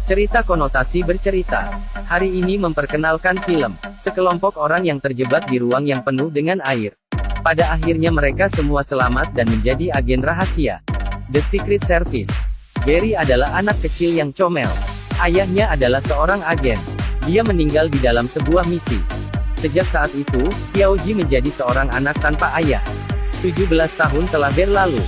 Cerita konotasi bercerita. Hari ini memperkenalkan film. Sekelompok orang yang terjebak di ruang yang penuh dengan air. Pada akhirnya mereka semua selamat dan menjadi agen rahasia. The Secret Service. Gary adalah anak kecil yang comel. Ayahnya adalah seorang agen. Dia meninggal di dalam sebuah misi. Sejak saat itu, Xiaoji menjadi seorang anak tanpa ayah. 17 tahun telah berlalu.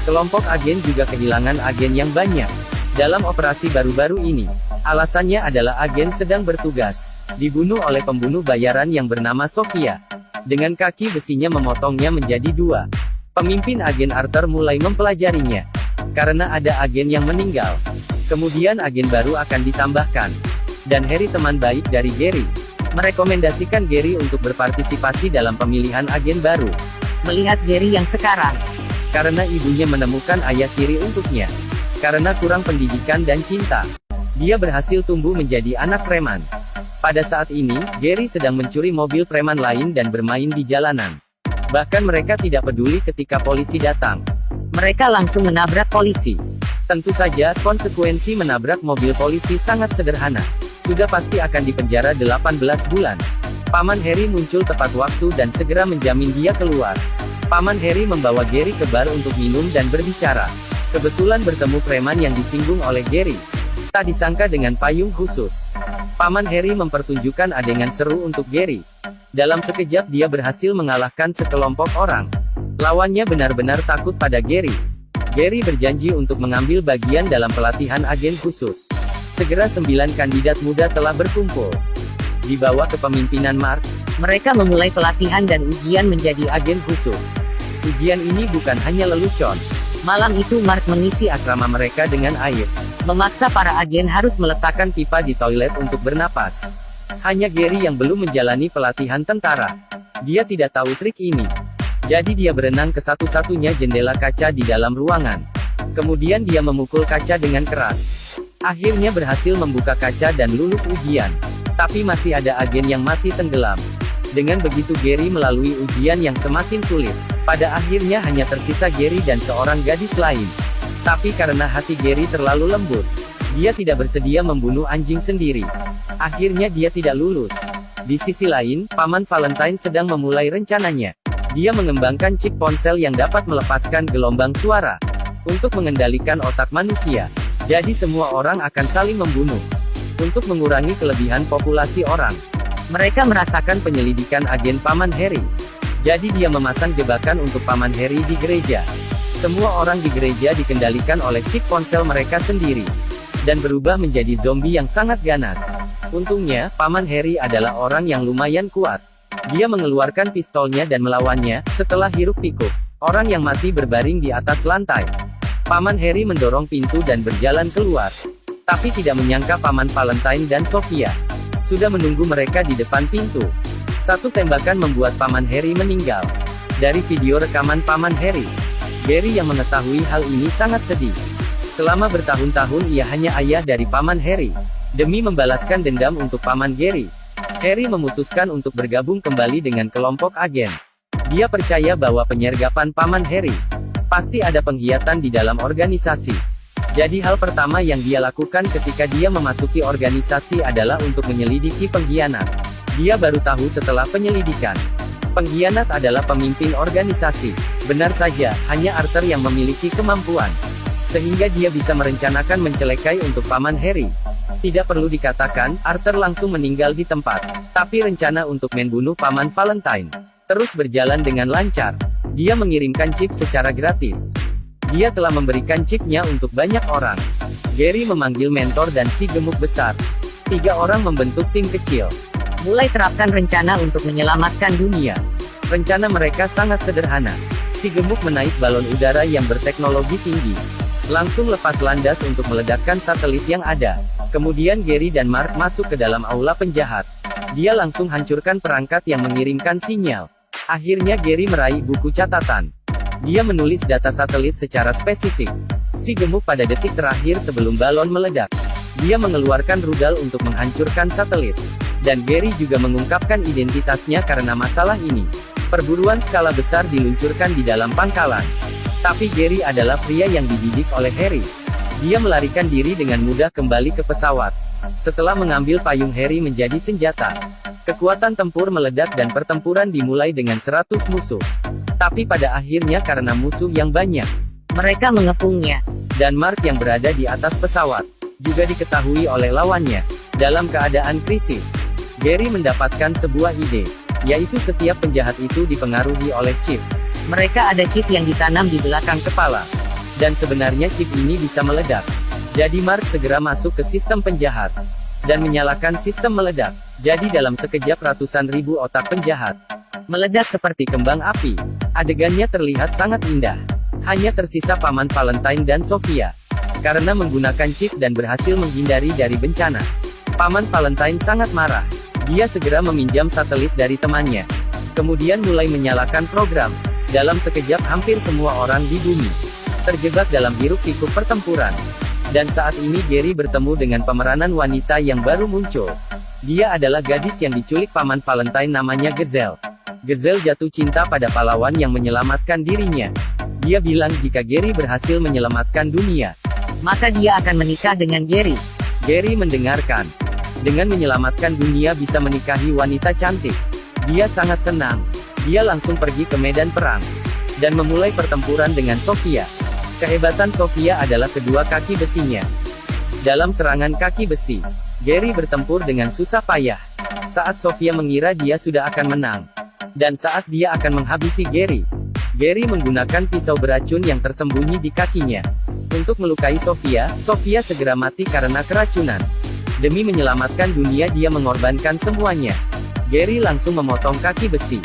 Kelompok agen juga kehilangan agen yang banyak. Dalam operasi baru-baru ini, alasannya adalah agen sedang bertugas, dibunuh oleh pembunuh bayaran yang bernama Sofia. Dengan kaki besinya memotongnya menjadi dua. Pemimpin agen Arthur mulai mempelajarinya. Karena ada agen yang meninggal. Kemudian agen baru akan ditambahkan. Dan Harry, teman baik dari Gary, merekomendasikan Gary untuk berpartisipasi dalam pemilihan agen baru. Melihat Gary yang sekarang, Karena ibunya menemukan ayah tiri untuknya. Karena kurang pendidikan dan cinta, dia berhasil tumbuh menjadi anak preman. Pada saat ini, Gary sedang mencuri mobil preman lain dan bermain di jalanan. Bahkan mereka tidak peduli ketika polisi datang. mereka langsung menabrak polisi. Tentu saja, konsekuensi menabrak mobil polisi sangat sederhana. Sudah pasti akan dipenjara 18 bulan. Paman Harry muncul tepat waktu dan segera menjamin dia keluar. Paman Harry membawa Gary ke bar untuk minum dan berbicara. Kebetulan bertemu preman yang disinggung oleh Gary. Tak disangka dengan payung khusus. Paman Harry mempertunjukkan adegan seru untuk Gary. Dalam sekejap dia berhasil mengalahkan sekelompok orang. Lawannya benar-benar takut pada Gary. Gary berjanji untuk mengambil bagian dalam pelatihan agen khusus. Segera 9 kandidat muda telah berkumpul. Di bawah kepemimpinan Mark, Mereka memulai pelatihan dan ujian menjadi agen khusus. Ujian ini bukan hanya lelucon. malam itu Mark mengisi Asrama mereka dengan air. memaksa para agen harus Meletakkan pipa di toilet untuk bernapas. Hanya Gary yang belum menjalani pelatihan tentara. Dia tidak tahu trik ini. Jadi dia berenang ke satu-satunya jendela kaca di dalam ruangan. Kemudian dia memukul kaca dengan keras. Akhirnya berhasil membuka kaca dan lulus ujian. Tapi masih ada agen yang mati tenggelam. Dengan begitu Gary melalui ujian yang semakin sulit. Pada akhirnya hanya tersisa Gary dan seorang gadis lain. Tapi karena hati Gary terlalu lembut, dia tidak bersedia membunuh anjing sendiri. Akhirnya dia tidak lulus. Di sisi lain, Paman Valentine sedang memulai rencananya. Dia mengembangkan chip ponsel yang dapat melepaskan gelombang suara untuk mengendalikan otak manusia. Jadi semua orang akan saling membunuh. Untuk mengurangi kelebihan populasi orang, mereka merasakan penyelidikan agen Paman Harry. Jadi dia memasang jebakan untuk Paman Harry di gereja. Semua orang di gereja dikendalikan oleh chip ponsel mereka sendiri. Dan berubah menjadi zombie yang sangat ganas. Untungnya, Paman Harry adalah orang yang lumayan kuat. Dia mengeluarkan pistolnya dan melawannya. Setelah hiruk-pikuk, orang yang mati berbaring di atas lantai. Paman Harry mendorong pintu dan berjalan keluar. Tapi tidak menyangka Paman Valentine dan Sofia sudah menunggu mereka di depan pintu. Satu tembakan membuat Paman Harry meninggal. Dari video rekaman Paman Harry, Gary yang mengetahui hal ini sangat sedih. Selama bertahun-tahun ia hanya ayah dari Paman Harry. Demi membalaskan dendam untuk Paman Gary, Harry memutuskan untuk bergabung kembali dengan kelompok agen. Dia percaya bahwa penyergapan Paman Harry pasti ada pengkhianatan di dalam organisasi. Jadi hal pertama yang dia lakukan ketika dia memasuki organisasi adalah untuk menyelidiki pengkhianat. Dia baru tahu setelah penyelidikan, pengkhianat adalah pemimpin organisasi. Benar saja, hanya Arthur yang memiliki kemampuan. Sehingga dia bisa merencanakan mencelakai untuk Paman Harry. Tidak perlu dikatakan, Arthur langsung meninggal di tempat. Tapi rencana untuk membunuh Paman Valentine terus berjalan dengan lancar. Dia mengirimkan chip secara gratis. Dia telah memberikan chipnya untuk banyak orang. Gary memanggil mentor dan si gemuk besar. 3 orang membentuk tim kecil. mulai terapkan rencana untuk menyelamatkan dunia. Rencana mereka sangat sederhana. Si gemuk menaik balon udara yang berteknologi tinggi. Langsung lepas landas untuk meledakkan satelit yang ada. Kemudian Gary dan Mark masuk ke dalam aula penjahat. Dia langsung hancurkan perangkat yang mengirimkan sinyal. Akhirnya Gary meraih buku catatan. Dia menulis data satelit secara spesifik. Si gemuk pada detik terakhir sebelum balon meledak. Dia mengeluarkan rudal untuk menghancurkan satelit. Dan Gary juga mengungkapkan identitasnya karena masalah ini. Perburuan skala besar diluncurkan di dalam pangkalan. Tapi Gary adalah pria yang dididik oleh Harry. Dia melarikan diri dengan mudah kembali ke pesawat. Setelah mengambil payung Harry menjadi senjata, kekuatan tempur meledak dan pertempuran dimulai dengan 100 musuh. Tapi pada akhirnya karena musuh yang banyak, Mereka mengepungnya. dan Mark yang berada di atas pesawat, juga diketahui oleh lawannya. Dalam keadaan krisis, Gary mendapatkan sebuah ide, yaitu setiap penjahat itu dipengaruhi oleh chip Mereka ada chip yang ditanam di belakang kepala. Dan sebenarnya chip ini bisa meledak. Jadi Mark segera masuk ke sistem penjahat, dan menyalakan sistem meledak. Jadi dalam sekejap ratusan ribu otak penjahat meledak seperti kembang api. Adegannya terlihat sangat indah. Hanya tersisa Paman Valentine dan Sofia. Karena menggunakan chip dan berhasil menghindari dari bencana, Paman Valentine sangat marah. Dia segera meminjam satelit dari temannya. Kemudian mulai menyalakan program. Dalam sekejap hampir semua orang di bumi terjebak dalam hiruk-pikuk pertempuran. Dan saat ini Gary bertemu dengan pemeranan wanita yang baru muncul. Dia adalah gadis yang diculik Paman Valentine, namanya Gazelle. Gazelle jatuh cinta pada pahlawan yang menyelamatkan dirinya. Dia bilang jika Gary berhasil menyelamatkan dunia, maka dia akan menikah dengan Gary. Gary mendengarkan. Dengan menyelamatkan dunia bisa menikahi wanita cantik, dia sangat senang. Dia langsung pergi ke medan perang, dan memulai pertempuran dengan Sofia. Kehebatan Sofia adalah kedua kaki besinya. Dalam serangan kaki besi, Gary bertempur dengan susah payah. Saat Sofia mengira dia sudah akan menang, dan saat dia akan menghabisi Gary, Gary menggunakan pisau beracun yang tersembunyi di kakinya. Untuk melukai Sofia, Sofia segera mati karena keracunan. Demi menyelamatkan dunia dia mengorbankan semuanya. Gary langsung memotong kaki besi.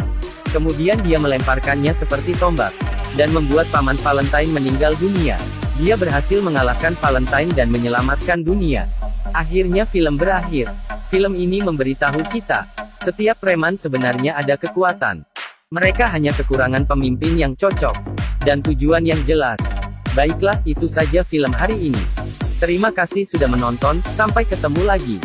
Kemudian dia melemparkannya seperti tombak, dan membuat Paman Valentine meninggal dunia. Dia berhasil mengalahkan Valentine dan menyelamatkan dunia. Akhirnya film berakhir. Film ini memberitahu kita, setiap preman sebenarnya ada kekuatan. Mereka hanya kekurangan pemimpin yang cocok, dan tujuan yang jelas. Baiklah, itu saja film hari ini. Terima kasih sudah menonton, sampai ketemu lagi.